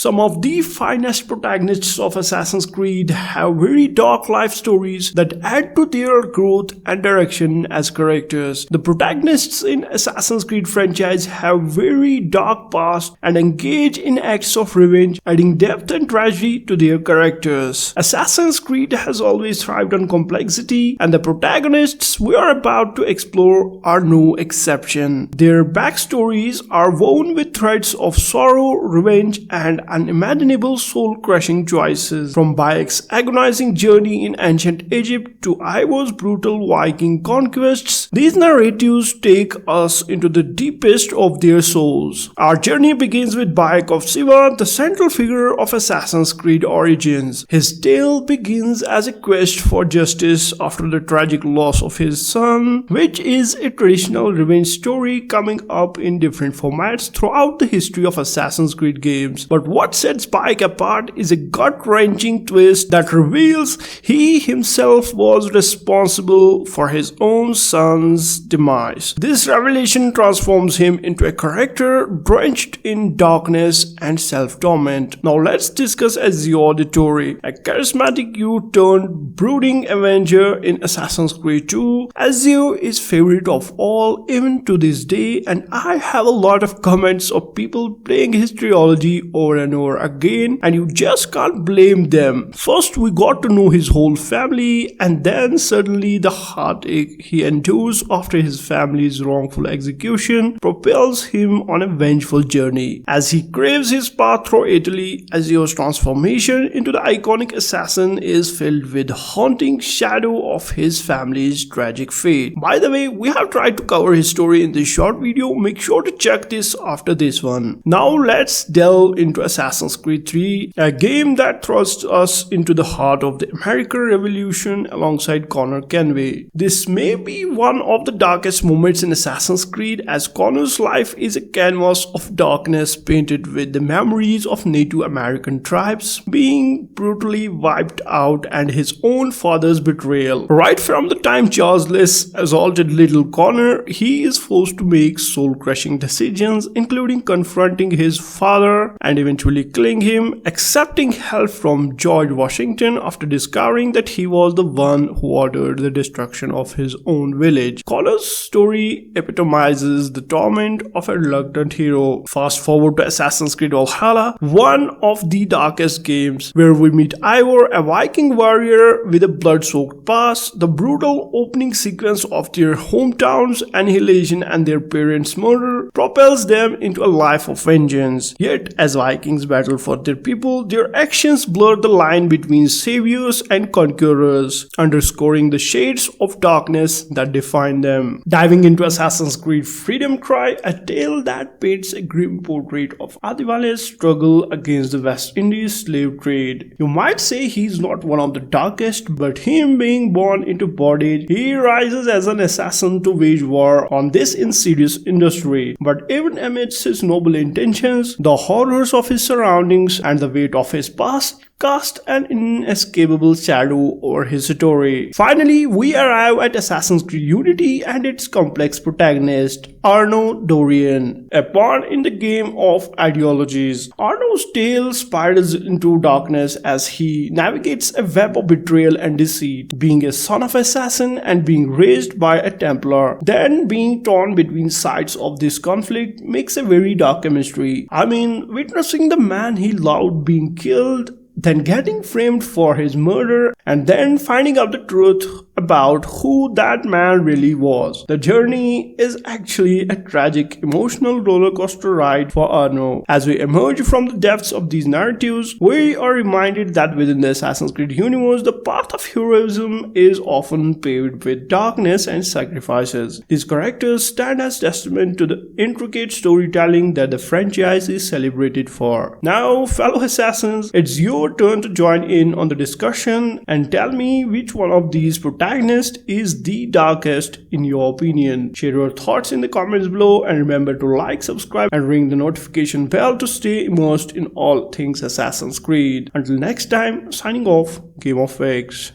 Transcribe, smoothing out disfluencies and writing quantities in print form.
Some of the finest protagonists of Assassin's Creed have very dark life stories that add to their growth and direction as characters. The protagonists in Assassin's Creed franchise have very dark past and engage in acts of revenge, adding depth and tragedy to their characters. Assassin's Creed has always thrived on complexity, and the protagonists we are about to explore are no exception. Their backstories are woven with threads of sorrow, revenge, and unimaginable soul-crushing choices. From Bayek's agonizing journey in ancient Egypt to Eivor's brutal Viking conquests, these narratives take us into the deepest of their souls. Our journey begins with Bayek of Siwa, the central figure of Assassin's Creed Origins. His tale begins as a quest for justice after the tragic loss of his son, which is a traditional revenge story coming up in different formats throughout the history of Assassin's Creed games. But what sets Bayek apart is a gut-wrenching twist that reveals he himself was responsible for his own son's demise. This revelation transforms him into a character drenched in darkness and self-torment. Now let's discuss Eivor the Tory, a charismatic youth turned brooding avenger in Assassin's Creed 2. Eivor is favorite of all even to this day, and I have a lot of comments of people playing his trilogy over and over again, and you just can't blame them. First we got to know his whole family, and then suddenly the heartache he endures after his family's wrongful execution propels him on a vengeful journey. As he craves his path through Italy, Eivor's transformation into the iconic assassin is filled with haunting shadow of his family's tragic fate. By the way, we have tried to cover his story in this short video. Make sure to check this after this one. Now let's delve into Assassin's Creed 3, a game that thrusts us into the heart of the American Revolution alongside Connor Kenway. This may be one of the darkest moments in Assassin's Creed, as Connor's life is a canvas of darkness painted with the memories of Native American tribes being brutally wiped out and his own father's betrayal. Right from the time Charles assaulted little Connor, he is forced to make soul-crushing decisions, including confronting his father and eventually killing him, accepting help from George Washington after discovering that he was the one who ordered the destruction of his own village. Connor's story epitomizes the torment of a reluctant hero. Fast forward to Assassin's Creed Valhalla, one of the darkest games, where we meet Eivor, a Viking warrior with a blood-soaked past. The brutal opening sequence of their hometowns annihilation and their parents' murder propels them into a life of vengeance. Yet, as Vikings battle for their people, their actions blur the line between saviors and conquerors, underscoring the shades of darkness that define them. Diving into Assassin's Creed Freedom Cry, a tale that paints a grim portrait of Adivale's struggle against the West Indies slave trade. You might say he's not one of the darkest, but him being born into bondage, he rises as an assassin to wage war on this insidious industry. But even amidst his noble intentions, the horrors of his surroundings and the weight of his past cast an inescapable shadow over his story. Finally, we arrive at Assassin's Creed Unity and its complex protagonist, Arno Dorian, a pawn in the game of ideologies. Arno's tale spirals into darkness as he navigates a web of betrayal and deceit, being a son of assassin and being raised by a Templar. Then being torn between sides of this conflict makes a very dark chemistry. I mean, witnessing the man he loved being killed, then getting framed for his murder, and then finding out the truth about who that man really was. The journey is actually a tragic, emotional rollercoaster ride for Arno. As we emerge from the depths of these narratives, we are reminded that within the Assassin's Creed universe, the path of heroism is often paved with darkness and sacrifices. These characters stand as testament to the intricate storytelling that the franchise is celebrated for. Now, fellow assassins, it's your turn to join in on the discussion and tell me which one of these protagonists is the darkest in your opinion. Share your thoughts in the comments below, and remember to like, subscribe, and ring the notification bell to stay immersed in all things Assassin's Creed. Until next time, signing off, Game of Eggs.